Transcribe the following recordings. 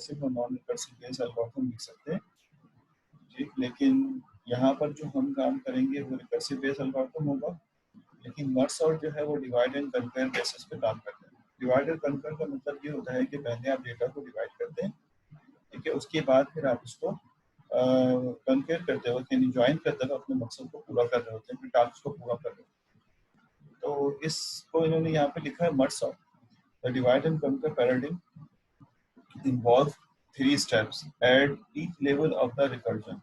Recursive और non recursive base algorithm लिख सकते हैं, ठीक। लेकिन यहाँ पर जो हम काम करेंगे वो रिकर्सिव बेस एल्गोरिथम होगा, लेकिन मर्ज सॉर्ट जो है वो डिवाइड एंड कंपेयर बेसिस पे काम करते हैं। डिवाइड एंड कंपेयर का मतलब ये होता है कि पहले आप डेटा को डिवाइड करते हैं, ठीक है, उसके बाद फिर आप उसको कंपेयर करते वक्त यानी ज्वाइन करते वक्त अपने मकसद को पूरा कर रहे होते हैं, अपने टास्क को पूरा कर रहे होते हैं। तो इसको इन्होंने यहाँ पे लिखा है merge sort. The divide and compare paradigm involve 3 steps at each level of the recursion.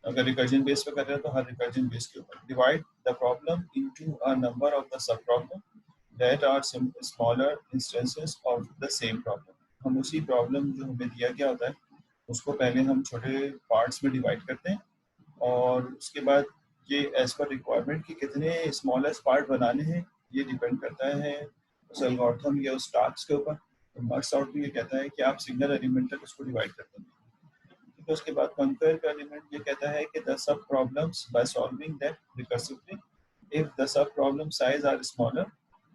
अगर रिकर्जन बेस पे कर रहे हैं तो हर रिकर्जन बेस के ऊपर divide the problem into a number of the sub problem that are smaller instances of the same problem. हम उसी प्रॉब्लम जो हमें दिया गया होता है उसको पहले हम छोटे पार्ट्स में डिवाइड करते हैं, और उसके बाद ये एज पर रिक्वायरमेंट कि कितने स्मॉलेस्ट पार्ट बनाने हैं ये डिपेंड करता है उस एल्गोरिथम या उस टास्क के ऊपर। तो मर्ज सॉर्ट भी ये कहता है कि आप सिंगल एलिमेंट तक उसको डिवाइड करते हैं। तो उसके बाद कंपेयर का एलिमेंट ये कहता है कि the sub problems by solving that recursively if the sub problem size are smaller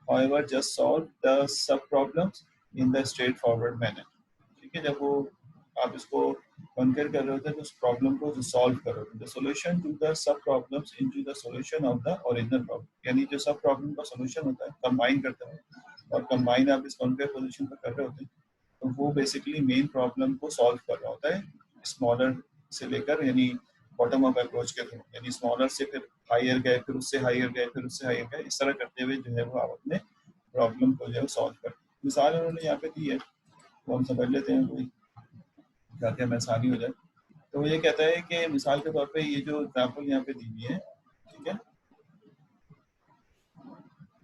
however just solve the sub problems in the straight forward manner. ठीक है, जब वो आप इसको कंपेयर कर रहे होते हैं तो उस प्रॉब्लम को सॉल्व कर रहे होते हैं। The solution to the sub problems into the solution of the original problem, यानी जो सब प्रॉब्लम का सॉल्यूशन होता है कंबाइन करते हैं, और कंबाइन आप इस कंपेयर पोजीशन पर कर रहे होते हैं तो वो बेसिकली मेन प्रॉब्लम को सॉल्व कर रहा होता है स्मॉलर से लेकर, यानी बॉटम अप अप्रोच के थ्रू, यानी स्मॉलर से फिर हायर गए, फिर उससे हायर गए, फिर उससे हायर गए, इस तरह करते हुए जो है वो आप अपने प्रॉब्लम को जो है सॉल्व करते हैं। मिसाल उन्होंने यहाँ पे दी है वो हम समझ लेते हैं कोई ताकि हमें आसानी हो जाए। तो ये कहता है कि मिसाल के तौर पे ये जो एग्जाम्पल यहाँ पे दी हुई है, ठीक है,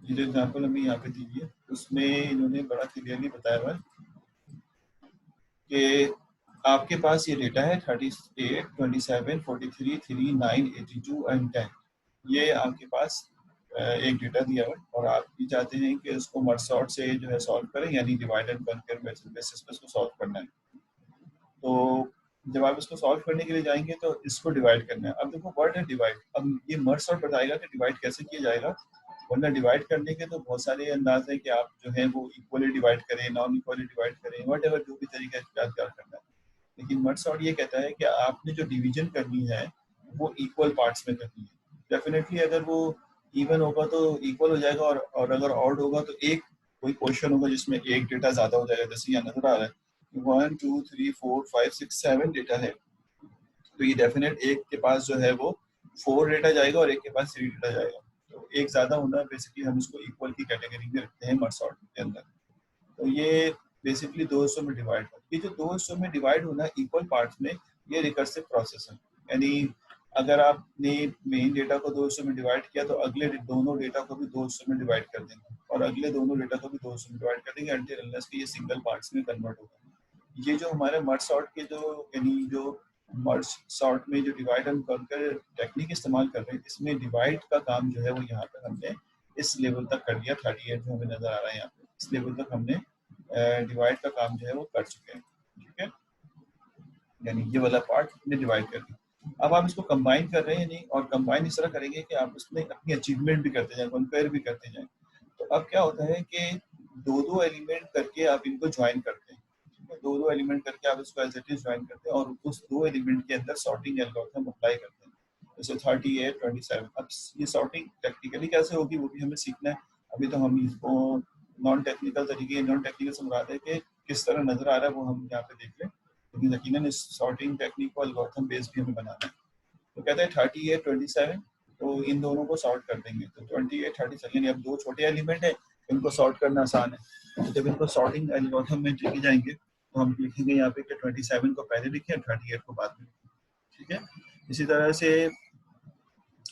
ये जो एग्जाम्पल हमें यहाँ पे दी हुई है उसमें इन्होंने बड़ा क्लियरली बताया हुआ है कि आपके पास ये डेटा है 38, 27, 43, 3, 9, 82 एंड 10। ये आपके पास एक डेटा दिया हुआ है और आप भी चाहते हैं कि उसको मर्ज सॉर्ट से जो है सॉल्व करें, यानी डिवाइड एंड कंपेयर बेसिस पे उसको सॉल्व करना है। तो जब आप इसको सॉल्व करने के लिए जाएंगे तो इसको डिवाइड करना है। अब देखो वर्ड है डिवाइड, अब ये मर्ज सॉर्ट बताएगा कि डिवाइड कैसे किया जाएगा, वरना डिवाइड करने के तो बहुत सारे अंदाज हैं कि आप जो है वो इक्वली डिवाइड करें, नॉन इक्वली डिवाइड करें, वट जो भी तरीका इख्तियार करना है। लेकिन मर्ज सॉर्ट ये कहता है कि आपने जो डिवीजन करनी है वो इक्वल पार्ट्स में करनी है। डेफिनेटली अगर वो इवन होगा तो इक्वल हो जाएगा, और अगर ऑड होगा तो एक कोई क्वेश्चन होगा जिसमें एक डेटा ज्यादा हो जाएगा। जैसे यहाँ नजर आ रहा है 1, 2, 3, 4, 5, 6, 7 डेटा है, तो ये डेफिनेट एक के पास जो है वो 4 डेटा जाएगा और एक के पास 3 डेटा जाएगा। तो एक ज्यादा होना बेसिकली हम इसको इक्वल की कैटेगरी में रखते हैं मर्ज सॉर्ट के अंदर। तो ये बेसिकली दो हिस्सों में डिवाइड है। ये जो दो हिस्सों में डिवाइड होना इक्वल पार्ट्स में, ये रिकर्सिव प्रोसेस है। यानी अगर आपने मेन डेटा को दो हिस्सों में डिवाइड किया तो अगले दोनों डेटा को भी दो हिस्सों में डिवाइड कर देंगे, और अगले दोनों डेटा को भी दो हिस्सों में डिवाइड कर देंगे अनटिल अनलेस कि ये सिंगल पार्ट्स में कन्वर्ट होगा। ये जो हमारे मर्ज सॉर्ट के जो यानी जो मर्ज सॉर्ट में जो डिवाइड एंड कंकर टेक्निक इस्तेमाल कर रहे हैं, इसमें डिवाइड का काम जो है वो यहाँ पे हमने इस लेवल तक कर दिया। 38 जो हमें नजर आ रहा है यहाँ पे, इस लेवल तक हमने डिवाइड का काम जो है वो कर चुके हैं। ठीक है, यानी ये वाला पार्ट हमने डिवाइड कर दिया। अब आप इसको कंबाइन कर रहे हैं नहीं, और कंबाइन इस तरह करेंगे कि आप उसमें अपनी अचीवमेंट भी करते जाएं, कंपेयर भी करते जाएं। तो अब क्या होता है कि दो दो एलिमेंट करके आप इनको ज्वाइन करते हैं, दो दो एलिमेंट करके आप इसको एज इट इज ज्वाइन करते हैं और उस दो एलिमेंट के अंदर सॉर्टिंग एल्गोरिथम अप्लाई करते हैं। जैसे 38, 27। अब ये सॉर्टिंग टेक्निकली कैसे होगी वो भी हमें सीखना है। अभी तो हम इसको नॉन टेक्निकल तरीके, नॉन टेक्निकल से मुराद है कि किस तरह नजर आ रहा है वो हम यहाँ पे देख लें, लेकिन यकीनन इस सॉर्टिंग टेक्निक को एल्गोरिथम बेस भी हमें बनाना है। तो कहते हैं 38, 27, तो इन दोनों को सॉर्ट कर देंगे। तो 28, 37 यानी अब दो छोटे एलिमेंट है, इनको सॉर्ट करना आसान है। तो जब इनको सॉर्टिंग एल्गोरिथम में लेके जाएंगे तो हम लिखेंगे यहाँ पे कि 27 को पहले लिखें, 38 को बाद में। ठीक है, इसी तरह से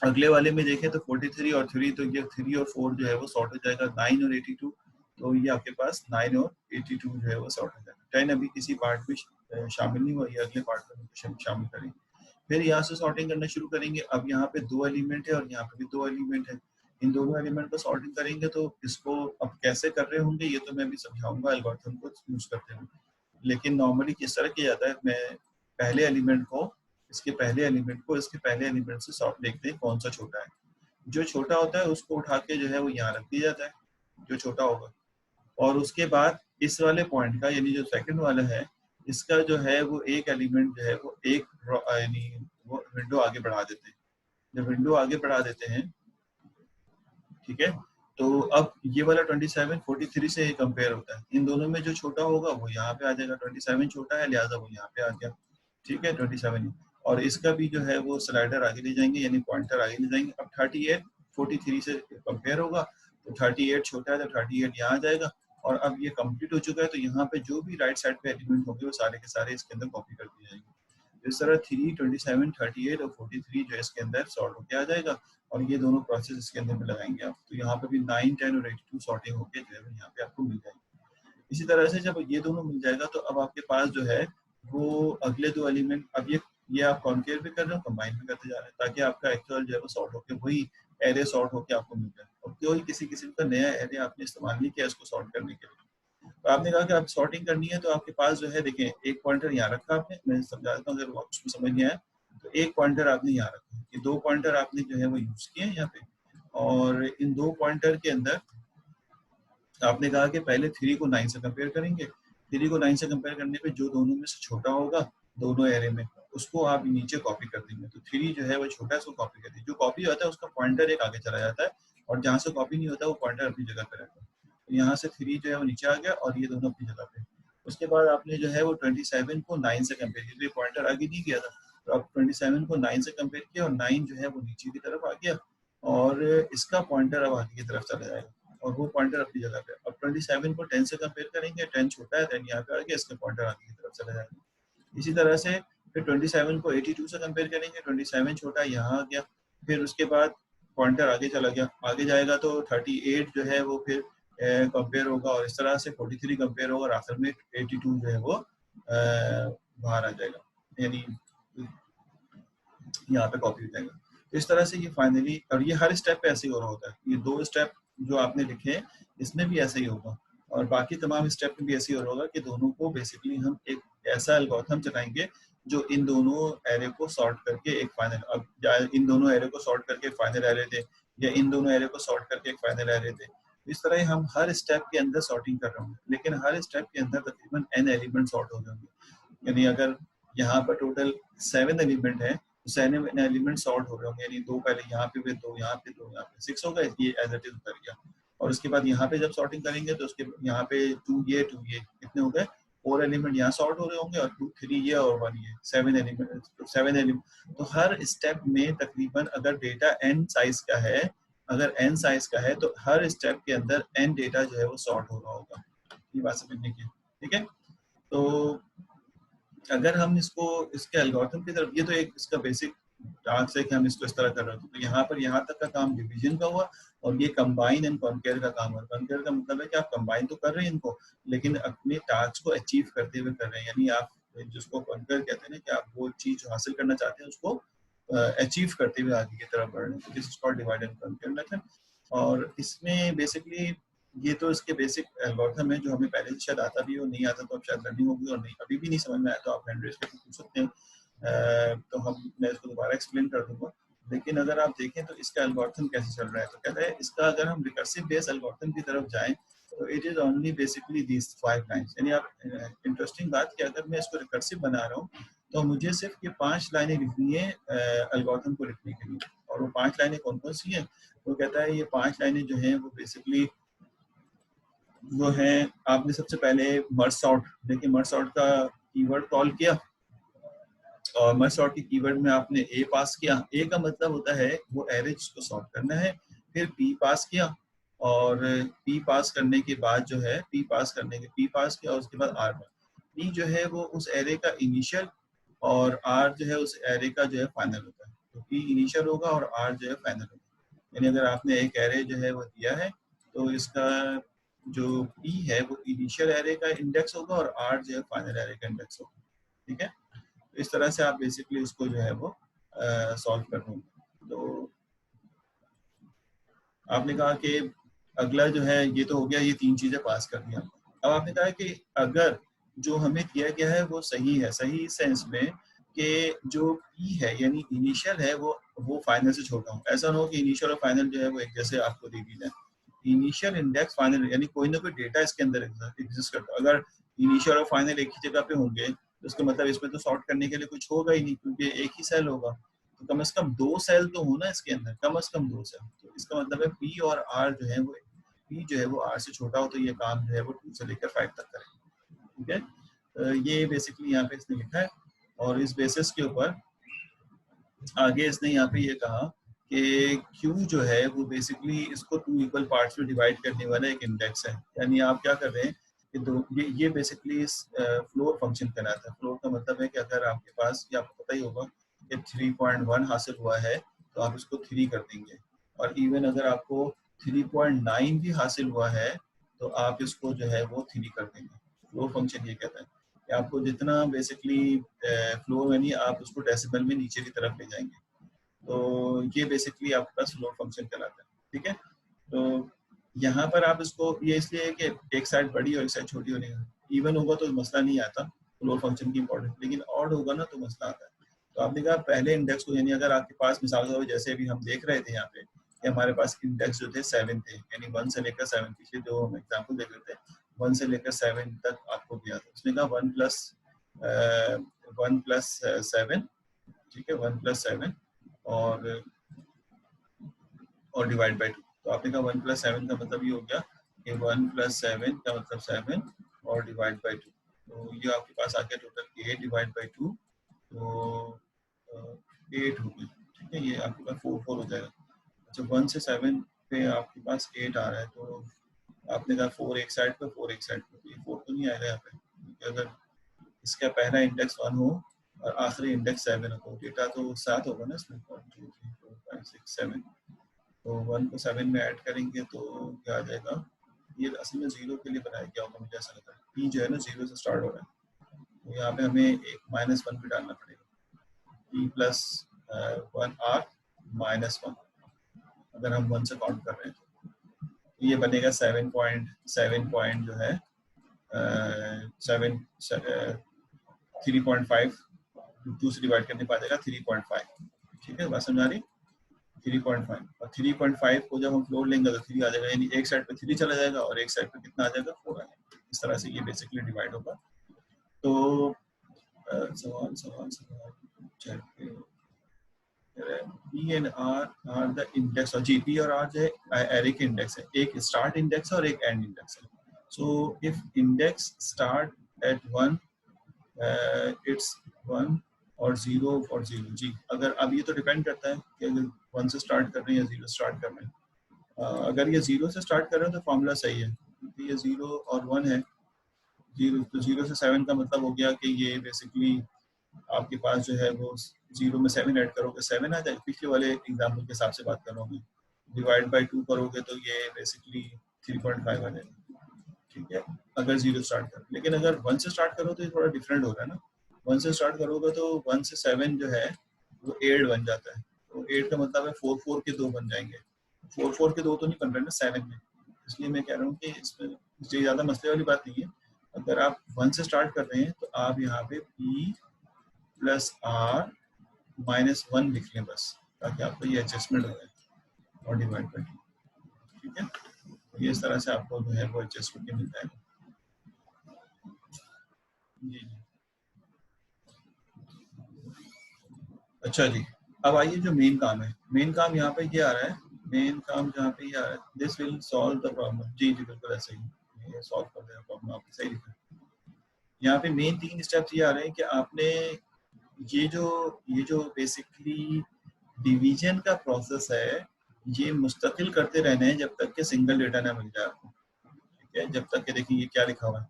अगले वाले में देखें तो 43 और 3, तो ये 3 और 4 जो है वो सॉर्ट हो जाएगा। 9 और 82, तो ये आपके पास 9 और 82 जो है वो सॉर्ट हो जाएगा। 10 अभी किसी पार्ट में शामिल नहीं हुआ, ये अगले पार्ट में शामिल करेंगे। फिर यहाँ से सॉर्टिंग करना शुरू करेंगे। अब यहाँ पे दो एलिमेंट है और यहाँ पे भी दो एलिमेंट है, इन दोनों एलिमेंट को सॉर्टिंग करेंगे। तो इसको अब कैसे कर रहे होंगे ये तो मैं भी समझाऊंगा एल्गोरिथम को यूज करते हुए, लेकिन नॉर्मली किस तरह किया जाता है, मैं पहले एलिमेंट को इसके पहले एलिमेंट से सॉर्ट देखते हैं कौन सा छोटा है। जो छोटा होता है उसको उठा के जो है वो यहाँ रख दिया जाता है, जो छोटा होगा। और उसके बाद इस वाले पॉइंट का यानी जो सेकंड वाला है इसका जो है वो एक एलिमेंट जो है वो एक यानी वो विंडो आगे बढ़ा देते हैं। जब विंडो आगे बढ़ा देते हैं, ठीक है, तो अब ये वाला 27 43 से कंपेयर होता है। इन दोनों में जो छोटा होगा वो यहाँ पे आ जाएगा, 27 छोटा है लिहाजा वो यहाँ पे आ गया, ठीक है, 27। और इसका भी जो है वो स्लाइडर आगे ले जाएंगे, यानी पॉइंटर आगे ले जाएंगे। अब 38 43 से कंपेयर होगा, तो 38 छोटा है तो 38 यहाँ आ जाएगा। और अब ये कंप्लीट हो चुका है, तो यहाँ पे जो भी राइट साइड पे एलिमेंट होंगे वो सारे के सारे इसके अंदर कॉपी कर दिए जाएंगे। इस तरह 3, 27, 38 और 43 जो है इसके अंदर सॉर्ट होके आ जाएगा। और ये दोनों प्रोसेस इसके अंदर में लगाएंगे आप, तो यहाँ पे भी 9, 10 और 82 सॉर्टिंग होके जो है यहाँ पे आपको मिल जाएगी। इसी तरह से जब ये दोनों मिल जाएगा, तो अब आपके पास जो है वो अगले दो एलिमेंट, अब ये आप कॉन्केयर भी कर रहे हो, कंबाइन भी करते जा रहे हैं, ताकि आपका एक्चुअल जो है वो सॉर्ट होके वही एरे सॉर्ट होके आपको मिल जाए। और कोई किसी किस्म का नया एरे आपने इस्तेमाल नहीं किया इसको सॉर्ट करने के लिए। तो आपने कहा कि आप सॉर्टिंग करनी है, तो आपके पास जो है देखें, एक पॉइंटर यहाँ रखा आपने, मैं समझा देता हूँ अगर उसको समझ नहीं आया। तो एक पॉइंटर आपने यहाँ रखा, ये दो पॉइंटर आपने जो है वो यूज किए यहाँ पे। और इन दो पॉइंटर के अंदर आपने कहा कि पहले 3 को 9 से कंपेयर करेंगे। 3 को 9 से कंपेयर करने पे जो दोनों में से छोटा होगा दोनों एरे में, उसको आप नीचे कॉपी कर देंगे। तो 3 जो है वो छोटा है, उसको कॉपी कर देंगे। जो कॉपी होता है उसका पॉइंटर एक आगे चला जाता है, और जहाँ से कॉपी नहीं होता वो पॉइंटर अपनी जगह पे रहता है। तो यहाँ से 3 जो है वो नीचे आ गया और ये दोनों अपनी जगह पे। उसके बाद आपने जो है वो 27 को 9 से कंपेयर किया, पॉइंटर आगे नहीं गया था, तो आप 27 को 9 से कंपेयर किया और 9 जो है वो नीचे की तरफ आ गया, और इसका पॉइंटर अब आगे की तरफ चला जाएगा और वो पॉइंटर अपनी जगह पे। अब 27 को 10 से कंपेयर करेंगे, 10 छोटा है, 10 यहाँ पे आ गया, इसका पॉइंटर आगे की तरफ चला जाएगा। इसी तरह से फिर 27 को 82 से कंपेयर करेंगे, 27 छोटा है, यहाँ आ गया, फिर उसके बाद पॉइंटर आगे चला गया, आगे जाएगा तो 38 जो है वो फिर कंपेयर होगा, और इस तरह से 43 कंपेयर होगा, और आखिर में 82 जो है वो बाहर आ जाएगा, यानी यहाँ पे कॉपी हो जाएगा। तो इस तरह से ये फाइनली, और ये हर स्टेप पे ऐसे ही हो रहा होता है। ये दो स्टेप जो आपने लिखे हैं इसमें भी ऐसे ही होगा, और बाकी तमाम स्टेप में भी ऐसे ही हो रहा होगा कि दोनों को बेसिकली हम एक ऐसा एल्गोरिथम चलाएंगे जो इन दोनों एरे को सॉर्ट करके एक फाइनल, अब या इन दोनों एरे को सॉर्ट करके फाइनल एरे दे, या इन दोनों एरे को सॉर्ट करके एक फाइनल एरे दे। इस तरह हम हर स्टेप के अंदर सॉर्टिंग कर रहे होंगे, लेकिन हर स्टेप के अंदर तकरीबन n एलिमेंट सॉर्ट हो जाएंगे। यानी अगर यहाँ पर टोटल 7 एलिमेंट है, तो 7 एलिमेंट सॉर्ट हो रहे होंगे, यानी दो पहले यहाँ पे, फिर दो यहाँ पे, दो यहाँ पे, 6 हो गए, ये एज इट इज उतर गया। और उसके बाद यहाँ पे जब सॉर्टिंग करेंगे तो उसके यहाँ पे 2 ये कितने हो गए, 4 एलिमेंट यहाँ सॉर्ट हो रहे होंगे, और 2 3 ये और 1 ये 7 एलिमेंट, तो 7 एलिमेंट। तो हर स्टेप में तकरीबन अगर डेटा n साइज का है, अगर n साइज का है, तो हर स्टेप के अंदर n डेटा जो है वो सॉर्ट हो रहा होगा। ये बात समझने की, ठीक है। तो अगर हम इसको इसके एल्गोरिथम की तरफ, ये तो एक इसका बेसिक टास्क है कि हम इसको इस तरह कर रहे थे। तो यहाँ पर यहाँ तक का काम डिवीजन का हुआ, और ये कंबाइन एंड कॉन्केयर का काम हुआ। कॉन्केयर का मतलब है कि आप कंबाइन तो कर रहे हैं इनको, लेकिन अपने टास्क को अचीव करते हुए कर रहे हैं, यानी आप जिसको कॉन्केयर कहते हैं कि आप वो चीज जो हासिल करना चाहते हैं उसको अचीव करते हुए आगे की तरफ बढ़ रहे हैं। तो this is called divide and conquer method. और इसमें बेसिकली ये तो इसके बेसिक एल्गोरिथम है जो हमें पहले से शायद आता भी हो, नहीं आता तो अब शायद लर्निंग होगी, और नहीं अभी भी नहीं समझ में आया तो आप हैंड रेज करके पूछ सकते हैं। तो मैं इसको दोबारा एक्सप्लेन कर दूंगा। लेकिन अगर आप देखें तो इसका एल्गोरिथम कैसे चल रहा है, तो कहता है इसका अगर हम रिकर्सिव बेस एल्गोरिथम की तरफ जाएं तो it is only basically these 5 lines. यानी आप इंटरेस्टिंग बात कि अगर मैं इसको रिकर्सिव बना रहा हूँ तो मुझे सिर्फ ये 5 लाइनें लिखनी है एल्गोरिथम को लिखने के लिए। और वो 5 लाइनें कौन कौन सी हैं? वो कहता है ये 5 लाइनें जो हैं वो बेसिकली वो है, आपने सबसे पहले मर्ज सॉर्ट, देखिए मर्ज सॉर्ट का कीवर्ड कॉल किया, और मर्ज सॉर्ट के कीवर्ड में आपने ए पास किया। ए का मतलब होता है वो एवरेज को सॉर्ट करना है। फिर पी पास किया, और पी पास करने के बाद जो है पी पास किया, और उसके बाद आर पास। पी जो है वो उस एरे का इनिशियल, और आर जो है उस एरे का जो है फाइनल होता है। तो पी इनिशियल होगा और आर जो है फाइनल होगा। यानी अगर आपने एक एरे जो है वो दिया है, तो इसका जो पी है वो इनिशियल एरे का इंडेक्स होगा, और आर जो है फाइनल एरे का इंडेक्स होगा, ठीक है। तो इस तरह से आप बेसिकली उसको जो है वो सॉल्व कर देंगे। तो आपने कहा कि अगला जो है ये तो हो गया, ये 3 चीजें पास कर दिया। अब आपने कहा कि अगर जो हमें दिया गया है वो सही है, सही सेंस में कि जो पी है यानी इनिशियल है वो फाइनल से छोटा हो। ऐसा ना हो कि इनिशियल और फाइनल जो है वो एक जैसे आपको दे दी जाए। इनिशियल इंडेक्स फाइनल यानी कोई ना कोई डेटा इसके अंदर एग्जिस्ट करता है। अगर इनिशियल और फाइनल एक ही जगह पे होंगे तो इसका मतलब इसमें तो सॉर्ट करने के लिए कुछ होगा ही नहीं, क्योंकि एक ही सेल होगा, तो कम से कम 2 सेल तो हो ना इसके अंदर, कम से कम 2 सेल। तो इसका मतलब है पी और आर जो है वो, पी जो है वो आर से छोटा हो तो ये काम जो है वो 2 से लेकर 5 तक करेगा। ठीक है, तो ये बेसिकली यहाँ पे इसने लिखा है, और इस बेसिस के ऊपर आगे इसने यहाँ पे ये कहा कि Q जो है वो बेसिकली इसको 2 इक्वल पार्ट्स में डिवाइड करने वाला एक इंडेक्स है। यानी आप क्या कर रहे हैं कि ये बेसिकली फ्लोर फंक्शन कहलाता है। फ्लोर का मतलब है कि अगर आपके पास, ये आपको पता ही होगा कि 3.1 हासिल हुआ है तो आप इसको 3 कर देंगे, और इवन अगर आपको 3.9 भी हासिल हुआ है तो आप इसको जो है वो 3 कर देंगे। फ्लोर फंक्शन ये कहता है कि आपको जितना बेसिकली फ्लोर यानी आप उसको डेसिमल में नीचे की तरफ ले जाएंगे, तो ये बेसिकली आपके पास फ्लोर फंक्शन कहलाता है। ठीक है, तो यहाँ पर आप इसको, ये इसलिए है कि एक साइड बड़ी और एक साइड छोटी होने का, इवन होगा तो मसला नहीं आता फ्लोर फंक्शन की इंपॉर्टेंट, लेकिन ऑड होगा ना तो मसला आता है। तो आपने कहा पहले इंडेक्स को, यानी अगर आपके पास मिसाल के तौर पर जैसे अभी हम देख रहे थे यहाँ पे कि हमारे पास इंडेक्स जो थे 7 थे, यानी 1 से लेकर 7, पिछले जो हम एग्जाम्पल देख रहे थे 1 से लेकर 7 तक आपको दिया था। उसने कहा 1 प्लस 7, ठीक है, 1 प्लस 7 और डिवाइड बाई 2। तो आपने कहा 1 प्लस 7 का मतलब ये हो गया कि 1 प्लस 7 का मतलब 7 और डिवाइड बाई 2, तो ये आपके पास आ गया टोटल 8 डिवाइड बाई 2, तो 8 हो गया। ठीक है, ये आपके पास 4 हो जाएगा। अच्छा, 1 से 7 पे आपके पास 8 आ रहा है, तो आपने कहा 4 एक साइड पे 4 एक साइड पे, तो ये 4 तो नहीं आएगा यहाँ पे, क्योंकि अगर इसका पहला इंडेक्स 1 हो और आखिरी इंडेक्स 7 हो तो डेटा तो 7 होगा ना इसमें, 1 2 3 4 5 6 7, तो 1 को 7 में ऐड करेंगे तो क्या आ जाएगा, ये असल में 0 के लिए बनाया गया होगा मुझे ऐसा लगता है। पी जो है ना 0 से स्टार्ट हो रहा है, तो यहाँ पे हमें एक -1 भी डालना पड़ेगा, पी प्लस 1 आर -1, अगर हम 1 से काउंट कर रहे हैं तो ये बनेगा 7 पॉइंट जो है 3.5, 2 से डिवाइड करने पा जाएगा 3.5। ठीक है, बात समझ आ रही, 3.5, और 3.5 को जब हम फ्लोर लेंगे तो 3 आ जाएगा, यानी एक साइड पे 3 चला जाएगा और एक साइड पे कितना आ जाएगा, 4 आ जाएगा। इस तरह से ये बेसिकली डिवाइड होगा। तो सवाल P and R are the index, और जी पी और आर जो है एरे के इंडेक्स है, एक स्टार्ट इंडेक्स है और एक एंड इंडेक्स है। So if index start at 1 it's 1 और 0 और 0 जी। अगर अब ये तो डिपेंड करता है कि अगर 1 से स्टार्ट कर रहे हैं या 0 स्टार्ट कर रहे हैं। अगर ये 0 से स्टार्ट कर रहे हैं तो फॉर्मूला सही है, क्योंकि ये 0 और 1 है। 0 तो 0 से 7 का मतलब हो गया कि ये बेसिकली आपके पास जो है वो 0 में 7 ऐड करोगे 7 आ जाएगा, पिछले वाले एग्जाम्पल के हिसाब से बात करोगे, डिवाइड बाई 2 करोगे तो ये बेसिकली 3.5 आ जाएगा। ठीक है, अगर 0 स्टार्ट करो, लेकिन अगर 1 से स्टार्ट करो तो ये थोड़ा डिफरेंट हो रहा है ना। 1 से स्टार्ट करोगे तो 1 से 7 जो है वो 8 बन जाता है, तो 8 का मतलब है 4 4 के 2 बन जाएंगे, 4 4 के 2 तो नहीं बन रहे ना 7 में, इसलिए मैं कह रहा हूँ कि इसमें ज़्यादा मसले वाली बात नहीं है। अगर आप 1 से स्टार्ट कर रहे हैं तो आप यहाँ पे P प्लस आर -1 लिख लें बस, ताकि आपको ये एडजस्टमेंट हो जाए और डिवाइड बाई 2। ठीक है, तो ये इस तरह से आपको जो है वो एडजस्टमेंट मिल जाएगा। जी जी, अच्छा जी, अब आइए जो मेन काम है, मेन काम यहाँ पे ये आ रहा है, मेन काम जहाँ पे ये आ रहा है, this will solve the problem. जी जी बिल्कुल ऐसे ही ये सॉल्व कर देगा प्रॉब्लम, आपने सही लिखा। यहाँ पे मेन 3 स्टेप्स ये आ रहे हैं कि आपने ये जो बेसिकली डिवीजन का प्रोसेस है, ये मुस्तकिल करते रहना है जब तक कि सिंगल डेटा ना मिल जाए आपको। ठीक है, जब तक कि देखिए ये क्या लिखा हुआ है,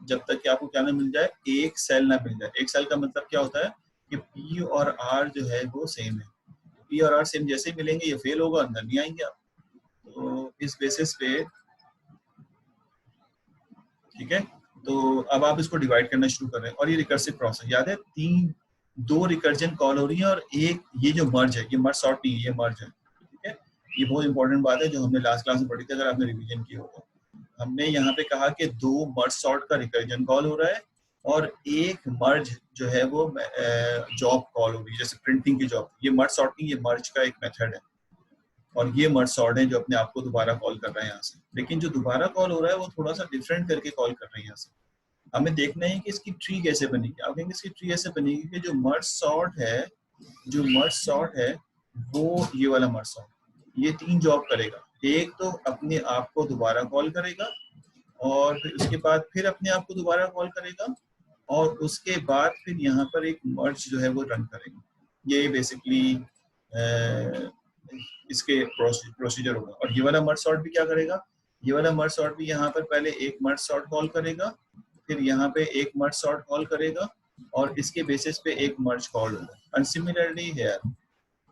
जब तक कि आपको क्या ना मिल जाए, एक सेल ना मिल जाए। एक सेल का मतलब क्या होता है कि पी और आर जो है वो सेम है, पी और आर सेम जैसे ही मिलेंगे ये फेल होगा, अंदर नहीं आएंगे आप। तो इस बेसिस पे, ठीक है, तो अब आप इसको डिवाइड करना शुरू कर रहे हैं, और ये रिकर्सिव प्रोसेस याद है, 2 रिकर्जन कॉल हो रही है, और एक ये जो मर्ज है, ये मर्ज सॉर्ट नहीं है, ये मर्ज है। ठीक है, ये बहुत इंपॉर्टेंट बात है जो हमने लास्ट क्लास में पढ़ी थी, अगर आपने रिवीजन की हो तो। हमने यहाँ पे कहा कि 2 मर्ज सॉर्ट का रिकर्जन कॉल हो रहा है, और एक मर्ज जो है वो जॉब कॉल हो रही है, जैसे प्रिंटिंग की जॉब। ये मर्ज सॉर्टिंग, ये मर्ज का एक मेथड है, और ये मर्ज सॉर्ट है जो अपने आप को दोबारा कॉल कर रहा है यहाँ से। लेकिन जो दोबारा कॉल हो रहा है वो थोड़ा सा डिफरेंट करके कॉल कर रहे हैं यहाँ से। हमें देखना है कि इसकी ट्री कैसे बनेगी। आप कहेंगे इसकी ट्री ऐसे बनेगी कि जो मर्ज सॉर्ट है, वो ये वाला मर्ज सॉर्ट, ये 3 जॉब करेगा। एक तो अपने आप को दोबारा कॉल करेगा, और फिर उसके बाद फिर अपने आप को दोबारा कॉल करेगा, और उसके बाद फिर यहाँ पर एक मर्ज जो है वो रन करेगा। ये बेसिकली इसके प्रोसीजर होगा। और ये वाला मर्ज सॉर्ट भी क्या करेगा, ये वाला मर्ज सॉर्ट भी यहाँ पर पहले एक मर्ज सॉर्ट कॉल करेगा, फिर यहाँ पे एक मर्ज सॉर्ट कॉल करेगा, और इसके बेसिस पे एक मर्ज कॉल होगा। एंड सिमिलरली है,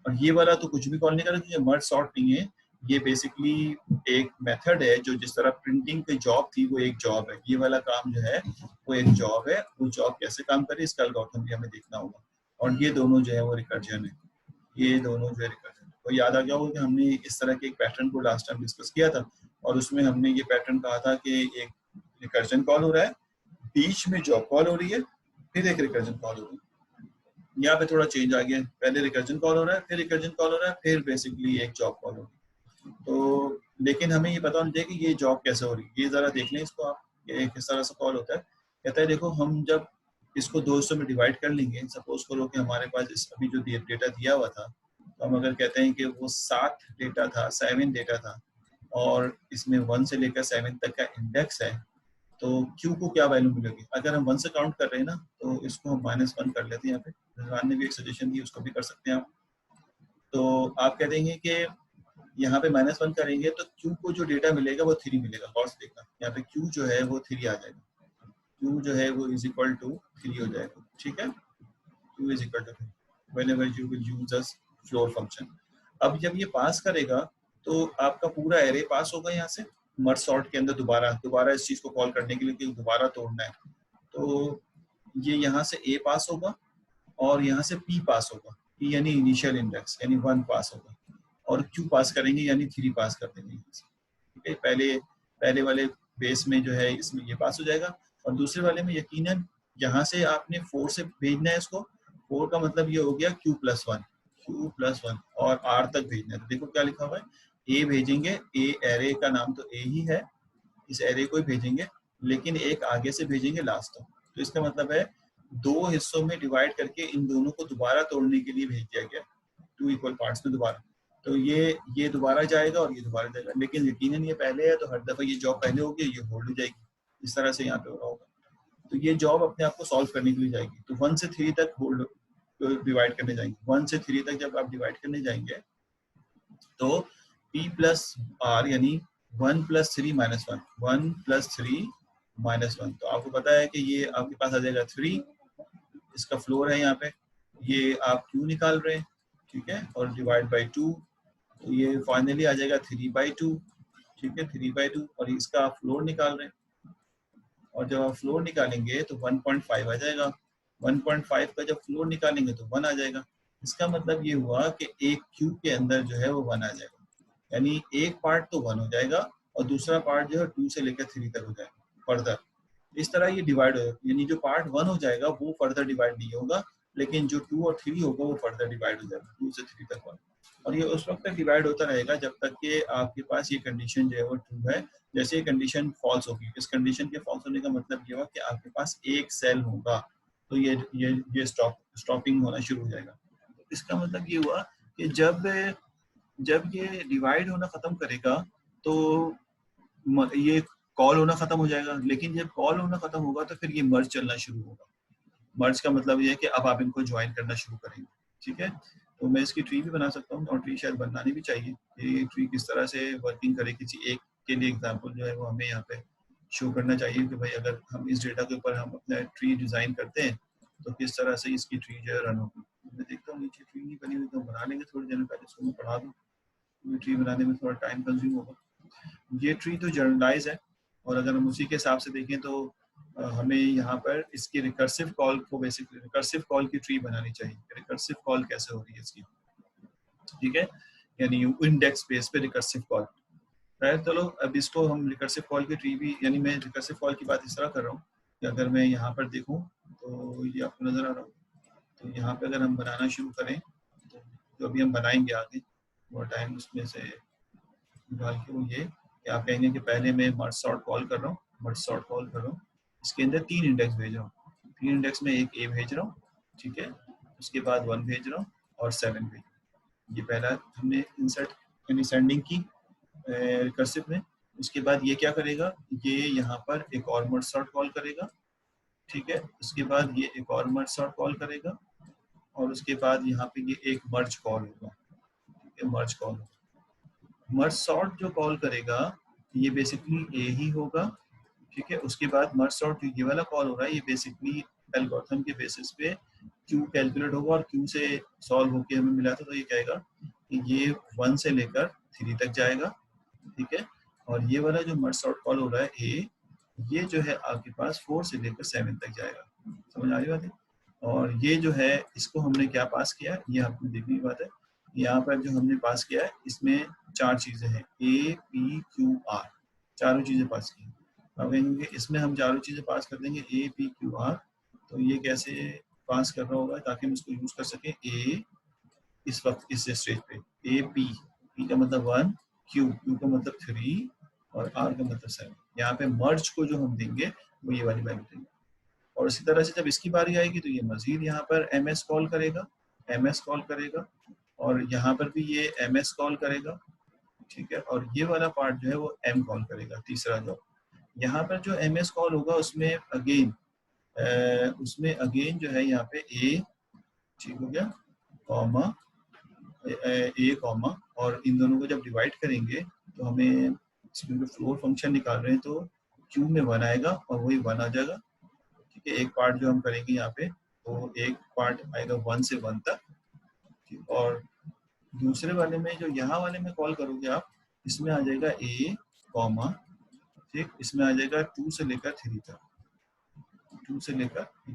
और ये वाला तो कुछ भी कॉल नहीं करेगा, ये मर्ज सॉर्ट नहीं है, ये बेसिकली एक मेथड है। जो जिस तरह प्रिंटिंग की जॉब थी वो एक जॉब है, ये वाला काम जो है वो एक जॉब है। वो जॉब कैसे काम करे इसका एल्गोरिथम भी हमें देखना होगा। और ये दोनों जो है वो रिकर्जन है, ये दोनों जो है रिकर्जन। तो याद आ गया होगा कि हमने इस तरह के एक पैटर्न को लास्ट टाइम डिस्कस किया था, और उसमें हमने ये पैटर्न कहा था कि एक रिकर्जन कॉल हो रहा है, बीच में जॉब कॉल हो रही है, फिर एक रिकर्जन कॉल हो रही है। यहाँ पे थोड़ा चेंज आ गया, पहले रिकर्जन कॉल हो रहा है, फिर रिकर्जन कॉल हो रहा है, फिर बेसिकली एक जॉब कॉल हो रही है। तो लेकिन हमें ये पता होना चाहिए कि ये जॉब कैसे हो रही है। ये जरा देख लें इसको आप, ये किस तरह से कॉल होता है। कहता है देखो, हम जब इसको 2 हिस्सों में डिवाइड कर लेंगे, सपोज करो कि हमारे पास इस अभी जो डेटा दिया हुआ था, तो हम अगर कहते हैं कि वो 7 डेटा था, 7 डेटा था, और इसमें 1 से लेकर 7 तक का इंडेक्स है, तो Q को क्या वैल्यू मिलेगी। अगर हम 1 से काउंट कर रहे हैं ना, तो इसको हम -1 कर लेते हैं। यहाँ पे रिजवान ने भी एक सजेशन दी, उसको भी कर सकते हैं आप। तो आप कह देंगे कि यहाँ पे -1 करेंगे तो Q को जो डेटा मिलेगा वो 3 मिलेगा। गौर से देखना, यहाँ पे Q जो है वो 3 आ जाएगा। Q जो है वो इज इक्वल टू 3 हो जाएगा, ठीक है। Q is equal to 3 whenever you will use this floor function। अब जब ये पास करेगा तो आपका पूरा एरे पास होगा यहाँ से मर्ज सॉर्ट के अंदर, दोबारा इस चीज को कॉल करने के लिए कि दोबारा तोड़ना है। तो ये यहाँ से A पास होगा, और यहाँ से P पास होगा, P यानी इनिशियल इंडेक्स यानी 1 पास होगा, और Q पास करेंगे यानी 3 पास कर देंगे। ठीक है, पहले वाले बेस में जो है इसमें ये पास हो जाएगा, और दूसरे वाले में यकीनन यहाँ से आपने 4 से भेजना है इसको। 4 का मतलब ये हो गया Q+1 और R तक भेजना है। तो देखो क्या लिखा हुआ है, A भेजेंगे, A एरे का नाम तो A ही है, इस एरे को ही भेजेंगे, लेकिन एक आगे से भेजेंगे लास्ट तक। तो इसका मतलब है 2 हिस्सों में डिवाइड करके इन दोनों को दोबारा तोड़ने के लिए भेज दिया गया, 2 इक्वल पार्ट्स में दोबारा। तो ये दोबारा जाएगा और ये दोबारा जाएगा, लेकिन यकीनन ये पहले है तो हर दफा ये जॉब पहले होगी, ये होल्ड हो जाएगी। इस तरह से यहाँ पे हो रहा होगा। तो ये जॉब अपने आप को सॉल्व करने के लिए जाएगी। तो 1 से 3 तक होल्ड डिवाइड करने जाएंगे। 1 से 3 तक जब आप डिवाइड करने जाएंगे तो P प्लस R यानी 1 + 3 - 1, 1 + 3 - 1। तो आपको पता है कि ये आपके पास आ जाएगा 3, इसका फ्लोर है यहाँ पे, ये आप Q निकाल रहे हैं, ठीक है, और डिवाइड बाई 2, तो ये फाइनली आ जाएगा 3/2, ठीक है, 3/2, और इसका आप फ्लोर निकाल रहे हैं, और जब आप फ्लोर निकालेंगे तो 1.5 आ जाएगा। 1.5 का जब फ्लोर निकालेंगे तो 1 आ जाएगा। इसका मतलब ये हुआ कि एक क्यूब के अंदर जो है वो 1 आ जाएगा, यानी एक पार्ट तो 1 हो जाएगा, और दूसरा पार्ट जो है 2 से लेकर 3 तक हो जाएगा फर्दर। इस तरह ये डिवाइड हो, यानी जो पार्ट 1 हो जाएगा वो फर्दर डिवाइड नहीं होगा, लेकिन जो 2 और 3 होगा वो फर्दर डिवाइड हो जाएगा, 2 से 3 तक। और ये उस वक्त तक डिवाइड होता रहेगा जब तक कि आपके पास ये कंडीशन जो है वो ट्रू है। जैसे ये कंडीशन फॉल्स होगी, इस कंडीशन के फॉल्स होने का मतलब ये हुआ कि आपके पास एक सेल होगा, तो ये स्टॉपिंग होना शुरू हो जाएगा। इसका मतलब ये हुआ कि जब ये डिवाइड होना खत्म करेगा तो ये कॉल होना खत्म हो जाएगा, लेकिन जब कॉल होना खत्म होगा तो फिर ये मर्ज चलना शुरू होगा। मर्ज का मतलब ये है कि अब आप इनको ज्वाइन करना शुरू करेंगे, ठीक है। तो मैं इसकी ट्री भी बना सकता हूँ, और ट्री शायद बनानी भी चाहिए। ये ट्री किस तरह से वर्किंग करे, किसी एक के लिए एग्जांपल जो है वो हमें यहाँ पे शो करना चाहिए कि भाई अगर हम इस डेटा के ऊपर हम अपना ट्री डिजाइन करते हैं तो किस तरह से इसकी ट्री जो है रन होगी। मैं देखता हूँ नीचे ट्री नहीं बनी हुई, तो बना लेंगे थोड़ी देर पहले, इसको मैं पढ़ा दूँ। ट्री बनाने में थोड़ा टाइम कंज्यूम होगा। ये ट्री तो जनरलाइज है, और अगर हम उसी के हिसाब से देखें तो हमें यहाँ पर इसकी रिकर्सिव कॉल को, बेसिकली रिकर्सिव कॉल की ट्री बनानी चाहिए। रिकर्सिव कॉल कैसे हो रही है इसकी, ठीक है, यानी इंडेक्स बेस पे रिकर्सिव कॉल। चलो अब इसको हम रिकर्सिव कॉल की ट्री भी, यानी मैं रिकर्सिव कॉल की बात इस तरह कर रहा हूँ कि अगर मैं यहाँ पर देखूँ तो ये आपको नजर आ रहा हूँ। तो यहाँ पे अगर हम बनाना शुरू करें तो जो अभी हम बनाएंगे आगे वो टाइम उसमें से निकाल के वो ये कि आप कहेंगे कि पहले मैं मर्ज सॉर्ट कॉल कर रहा हूँ, इसके अंदर 3 इंडेक्स भेज रहा हूँ, 3 इंडेक्स में एक ए भेज रहा हूँ, ठीक है, उसके बाद 1 भेज रहा हूँ और 7 भेज रहा हूँ। ये पहला हमने इंसर्ट यानी सेंडिंग की रिकर्सिव में। उसके बाद ये क्या करेगा, ये यहाँ पर एक और मर्ज सॉर्ट कॉल करेगा, ठीक है, उसके बाद ये एक और मर्ज सॉर्ट कॉल करेगा और उसके बाद यहाँ पे ये एक मर्ज कॉल होगा, ठीक है, मर्ज कॉल। मर्ज सॉर्ट जो कॉल करेगा ये बेसिकली ए ही होगा, ठीक है। उसके बाद मर्ज सॉर्ट जो ये वाला कॉल हो रहा है ये बेसिकली एल्गोरिथम के बेसिस पे क्यू कैलकुलेट होगा और क्यू से सॉल्व होके हमें मिला था, तो ये कहेगा कि ये 1 से लेकर 3 तक जाएगा, ठीक है। और ये वाला जो मर्ज सॉर्ट कॉल हो रहा है ए, ये जो है आपके पास 4 से लेकर 7 तक जाएगा। समझ आ रही बात है? और ये जो है इसको हमने क्या पास किया, ये आपने देखने की बात है। यहाँ पर जो हमने पास किया है इसमें 4 चीजें हैं, ए पी क्यू आर, चारों चीजें पास की। अब इसमें हम चारों चीजें पास कर देंगे ए पी क्यू आर। तो ये कैसे पास कर रहा होगा ताकि हम इसको यूज कर सकें। ए इस वक्त इस स्टेज पे ए पी, पी का मतलब 1, क्यू क्यू का मतलब 3 और आर का मतलब 7। यहाँ पे मर्ज को जो हम देंगे वो ये वाली वैल्यू देंगे। और इसी तरह से जब इसकी बारी आएगी तो ये मजीद यहाँ पर एम एस कॉल करेगा, एम एस कॉल करेगा और यहाँ पर भी ये एम एस कॉल करेगा, ठीक है। और ये वाला पार्ट जो है वो एम कॉल करेगा, तीसरा जो यहाँ पर जो एम एस कॉल होगा उसमें अगेन जो है यहाँ पे ए, ठीक हो गया, कॉमा ए कॉमा, और इन दोनों को जब डिवाइड करेंगे तो हमें इसमें फ्लोर फंक्शन निकाल रहे हैं तो क्यू में 1 आएगा और वही 1 आ जाएगा, ठीक है। एक पार्ट जो हम करेंगे यहाँ पे तो एक पार्ट आएगा 1 से 1 तक, ठीक। और दूसरे वाले में जो यहाँ वाले में कॉल करोगे आप, इसमें आ जाएगा ए कॉमा, ठीक, इसमें आ जाएगा 2 से लेकर 3 तक, 2 से लेकर 3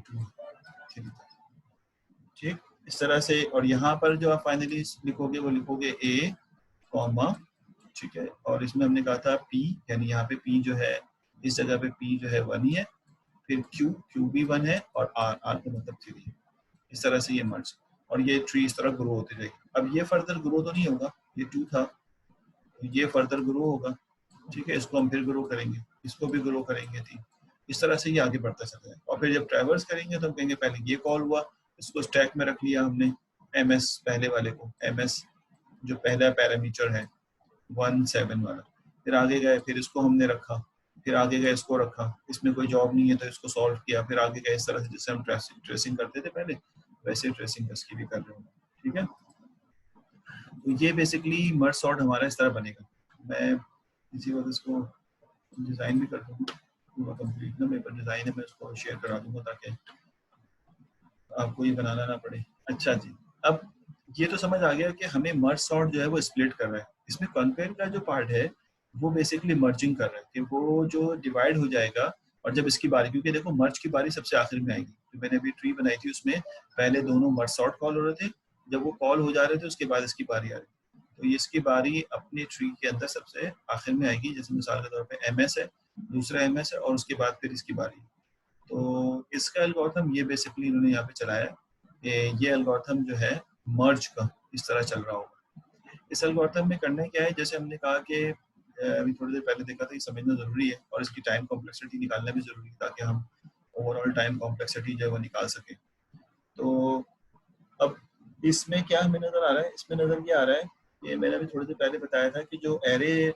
तक, ठीक, इस तरह से। और यहाँ पर जो आप फाइनली लिखोगे वो लिखोगे ए कॉमा, ठीक है। और इसमें हमने कहा था पी, यानी यहाँ पे पी जो है इस जगह पे पी जो है 1 ही है, फिर क्यू, क्यू भी 1 है और आर, आर का मतलब 3 है। इस तरह से ये मर्ज और ये ट्री इस तरह ग्रो होते जाएगी। अब ये फर्दर ग्रो तो नहीं होगा, ये 2 था, ये फर्दर ग्रो होगा, ठीक है। इसको हम फिर ग्रो करेंगे, इसको भी ग्रो करेंगे, ठीक। इस तरह से ये आगे बढ़ता चलता है। और फिर जब ट्रैवर्स करेंगे तो हम कहेंगे पहले ये कॉल हुआ, इसको स्टैक में रख लिया हमने, एम एस पहले वाले को, एम एस जो पहला पैरामीटर है 1 7 वाला, फिर आगे गए, फिर इसको हमने रखा, फिर आगे गए इसको रखा, इसमें कोई जॉब नहीं है तो इसको सॉल्व किया, फिर आगे गए। इस तरह से जैसे हम ट्रेसिंग करते थे पहले, वैसे ट्रेसिंग इसकी भी कर रहे हो, ठीक है। तो ये बेसिकली मर्ज सॉर्ट हमारा इस तरह बनेगा। मैं इसी वक्त इसको डिज़ाइन भी कर दूँगा, पूरा कंप्लीट ना पेपर डिज़ाइन है, मैं उसको शेयर करा दूंगा ताकि आपको ये बनाना ना पड़े। अच्छा जी, अब ये तो समझ आ गया कि हमें मर्ज सॉर्ट जो है वो स्प्लिट कर रहा है। इसमें कंपेयर का जो पार्ट है वो बेसिकली मर्जिंग कर रहा है कि वो जो डिवाइड हो जाएगा और जब इसकी बारी, क्योंकि देखो मर्ज की बारी सबसे आखिर में आएगी। तो मैंने अभी ट्री बनाई थी उसमें पहले दोनों मर्ज सॉर्ट कॉल हो रहे थे, जब वो कॉल हो जा रहे थे उसके बाद इसकी बारी आ रही, तो ये इसकी बारी अपने ट्री के अंदर सबसे आखिर में आएगी। जैसे मिसाल के तौर पे एम एस है, दूसरा एम एस है और उसके बाद फिर इसकी बारी। तो इसका एल्गोरिथम ये बेसिकली इन्होंने यहाँ पे चलाया है। ये एल्गोरिथम जो है मर्ज का इस तरह चल रहा होगा। इस एल्गोरिथम में करना क्या है, जैसे हमने कहा कि अभी थोड़ी देर पहले देखा था, ये समझना जरूरी है और इसकी टाइम कॉम्प्लेक्सिटी निकालना भी जरूरी है ताकि हम ओवरऑल टाइम कॉम्प्लेक्सिटी जो है वो निकाल सके। तो अब इसमें क्या हमें नजर आ रहा है, इसमें नजर ये आ रहा है, ये मैंने अभी थोड़ी देर पहले बताया था कि जो एरे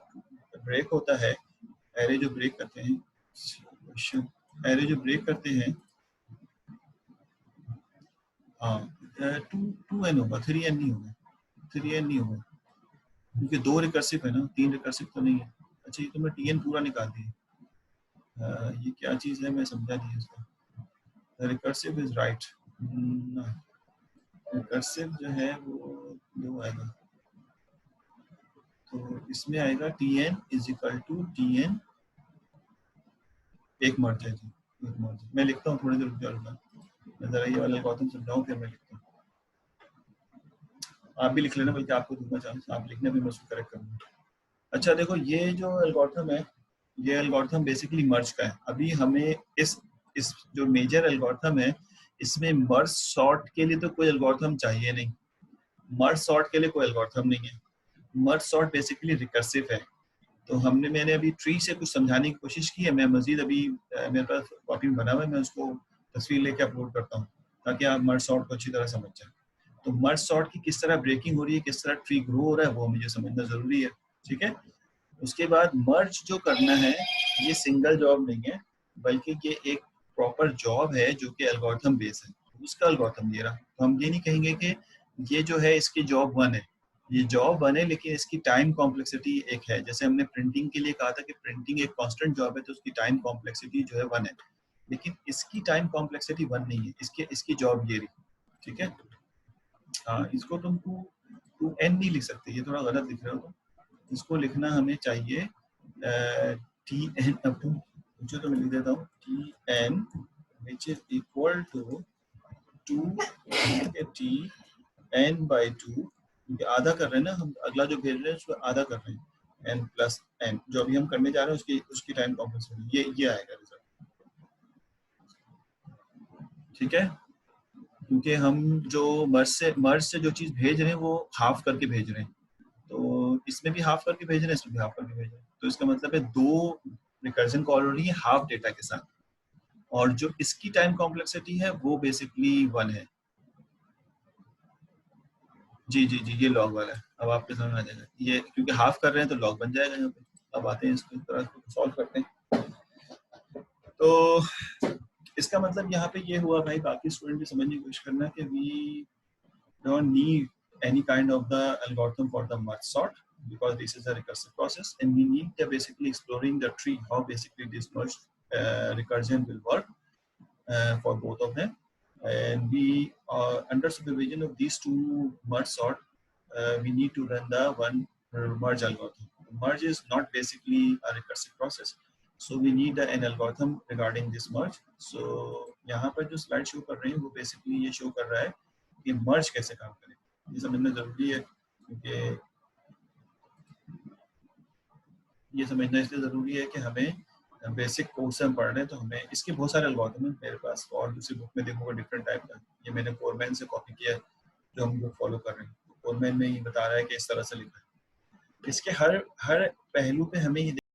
ब्रेक होता है, एरे जो ब्रेक करते हैं, एरे जो ब्रेक करते हैं, हाँ, 2n होगा, 3n नहीं होगा, 3n नहीं होगा क्योंकि 2 रिकर्सिव है ना, 3 रिकर्सिव तो नहीं है। अच्छा, ये तो मैं tn पूरा निकाल दिया। ये क्या चीज़ है मैं समझा नहीं इसका। रिकर्सिव इज राइट, रिकर्सिव जो है वो 2 आएगा, तो इसमें आएगा tn is equal to tn, एक मर्ज है जी, एक मर्ज। मैं लिखता हूँ, थोड़ी देर रुक जाऊंगा, मैं जरा ये वाला एल्गोरिथम समझाऊं फिर मैं लिखता हूँ। आप भी लिख लेना, बल्कि आपको दूंगा चांस, आप लिखने में मैं उसको करेक्ट करूँगा। अच्छा देखो, ये जो एल्गोरिथम है, ये एल्गोरिथम बेसिकली मर्ज का है। अभी हमें इस जो मेजर एल्गोरिथम है इसमें मर्ज सॉर्ट के लिए तो कोई एल्गोरिथम चाहिए नहीं, मर्ज सॉर्ट के लिए कोई एल्गोरिथम नहीं है। मर्ज सॉर्ट बेसिकली रिकर्सिव है, तो मैंने अभी ट्री से कुछ समझाने की कोशिश की है। मैं मजीद अभी मेरे पास कॉपी में बना हुआ है, मैं उसको तस्वीर लेके अपलोड करता हूँ ताकि आप मर्ज सॉर्ट को अच्छी तरह समझ जाए। तो मर्ज सॉर्ट की किस तरह ब्रेकिंग हो रही है, किस तरह ट्री ग्रो हो रहा है, वो मुझे समझना जरूरी है। ठीक है, उसके बाद मर्ज जो करना है ये सिंगल जॉब नहीं है, बल्कि ये एक प्रॉपर जॉब है जो कि एल्गोरिथम बेस है। उसका एल्गोरिथम दे रहा, तो हम ये नहीं कहेंगे कि ये जो है इसकी जॉब 1 है, ये जॉब 1 है, लेकिन इसकी टाइम कॉम्प्लेक्सिटी एक है। जैसे हमने प्रिंटिंग के लिए कहा था कि प्रिंटिंग एक कांस्टेंट जॉब है, तो उसकी टाइम कॉम्प्लेक्सिटी जो है 1 है, लेकिन इसकी टाइम कॉम्प्लेक्सिटी 1 नहीं है, इसकी जॉब ये रही। ठीक है, हाँ, इसको तुम 2n नहीं लिख सकते, ये थोड़ा गलत लिख रहे हो तुम। इसको लिखना हमें चाहिए टी एन, अब तुम पूछो तो मैं लिख देता हूँ, T N which is equal to 2 T N by 2, क्योंकि आधा कर रहे हैं ना हम, अगला जो भेज रहे हैं उसको आधा कर रहे हैं, एन प्लस एन जो अभी हम करने जा रहे हैं उसकी उसकी टाइम कॉम्प्लेक्सिटी ये आएगा रिजल्ट। ठीक है, क्योंकि हम जो मर्ज से जो चीज़ भेज रहे हैं वो हाफ करके भेज रहे हैं, तो इसमें भी हाफ करके भेज रहे हैं, इसमें भी हाफ करके भेज रहे हैं, तो इसका मतलब है 2 रिकर्जन कॉल हो रही है हाफ डेटा के साथ, और जो इसकी टाइम कॉम्प्लेक्सिटी है वो बेसिकली 1 है। जी जी जी, ये लॉग वाला है, अब आपके समझ में आ जाएगा, ये क्योंकि हाफ कर रहे हैं तो लॉग बन जाएगा यहाँ पे। अब आते हैं इसको तरह सॉल्व करते हैं। तो इसका मतलब यहाँ पे ये हुआ भाई, बाकी स्टूडेंट भी समझने की कोशिश करना कि we don't need any kind of the algorithm for the merge sort, because this is a recursive process and we need the basically exploring the tree, how basically this merge recursion will work for both of them. And we under supervision of these two merge sort, we need to run the one merge algorithm. Merge is not basically a recursive process, so we need an algorithm regarding this merge. So यहाँ पर जो slide show कर रहे हैं वो basically ये show कर रहा है कि merge कैसे काम करें, ये समझना जरूरी है, क्योंकि ये समझना इसलिए ज़रूरी है कि हमें बेसिक कोर्स से हम पढ़ रहे हैं, तो हमें इसके बहुत सारे एल्गोरिथम हैं मेरे पास, और दूसरी बुक में देखोगे डिफरेंट टाइप का। ये मैंने फोरमैन से कॉपी किया है जो हम लोग फॉलो कर रहे हैं, फोरमैन में ये बता रहा है कि इस तरह से लिखा है। इसके हर हर पहलू पे हमें ये